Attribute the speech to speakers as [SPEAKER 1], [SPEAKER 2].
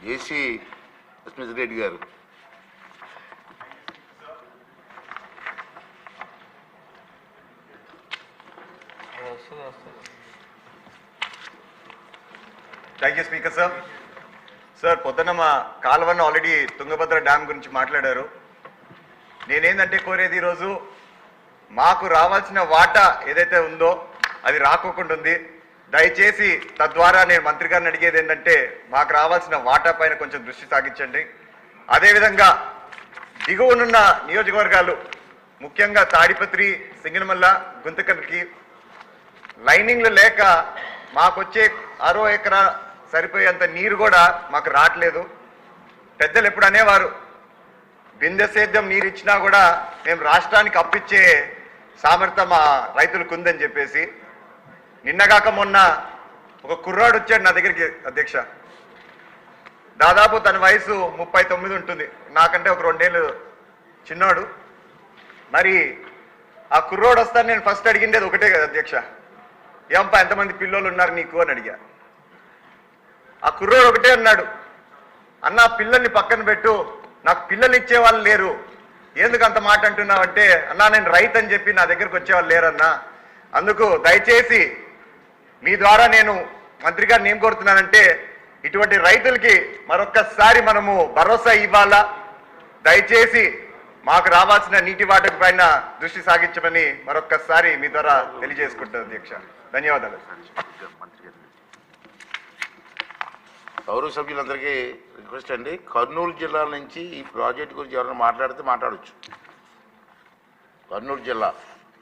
[SPEAKER 1] జేసీ Smith Reddy గారు.
[SPEAKER 2] Thank you speaker sir. Sir పొద్దున్న మా కాలువను ఆల్రెడీ తుంగభద్ర డ్యామ్ గురించి మాట్లాడారు. నేనేందంటే కోరేది ఈరోజు మాకు రావాల్సిన వాటా ఏదైతే ఉందో అది రాకోకుండా ఉంది. దయచేసి తద్వారా నేను మంత్రి గారిని అడిగేది ఏంటంటే మాకు రావాల్సిన వాటా పైన కొంచెం దృష్టి సాగించండి. అదేవిధంగా దిగువనున్న నియోజకవర్గాలు ముఖ్యంగా తాడిపత్రి, సింగనమల్ల, గుంతకల్కి లైనింగ్లు లేక మాకొచ్చే 6 ఎకరా సరిపోయేంత నీరు కూడా మాకు రావట్లేదు. పెద్దలు ఎప్పుడు అనేవారు బిందె సేద్యం నీరు ఇచ్చినా కూడా మేము రాష్ట్రానికి అప్పిచ్చే సామర్థ్యం మా రైతులకు ఉందని చెప్పేసి. నిన్నగాక మొన్న ఒక కుర్రాడు వచ్చాడు నా దగ్గరికి అధ్యక్ష. దాదాపు తన వయసు 39 ఉంటుంది, నాకంటే ఒక 2 ఏళ్ళు చిన్నాడు. మరి ఆ కుర్రోడు వస్తాను నేను ఫస్ట్ అడిగిండేది ఒకటే కదా అధ్యక్ష, ఏంపా ఎంతమంది పిల్లలు ఉన్నారు నీకు అని అడిగా. ఆ కుర్రోడు ఒకటే అన్నాడు, అన్న పిల్లల్ని పక్కన పెట్టు, నాకు పిల్లలు ఇచ్చేవాళ్ళు లేరు. ఎందుకు అంత మాట అంటున్నావు అంటే, అన్నా నేను రైతు అని చెప్పి నా దగ్గరకు వచ్చేవాళ్ళు లేరన్నా. అందుకు దయచేసి మీ ద్వారా నేను మంత్రి గారిని ఏం కోరుతున్నానంటే ఇటువంటి రైతులకి మరొక్కసారి మనము భరోసా ఇవ్వాలా. దయచేసి మాకు రావాల్సిన నీటి వాటర్ పైన దృష్టి సాగించమని మరొక్కసారి మీ ద్వారా తెలియజేసుకుంటాను అధ్యక్ష. ధన్యవాదాలు.
[SPEAKER 1] గౌరవ సభ్యులందరికీ రిక్వెస్ట్ అండి, కర్నూలు జిల్లా నుంచి ఈ ప్రాజెక్ట్ గురించి ఎవరైనా మాట్లాడితే మాట్లాడచ్చు. కర్నూలు జిల్లా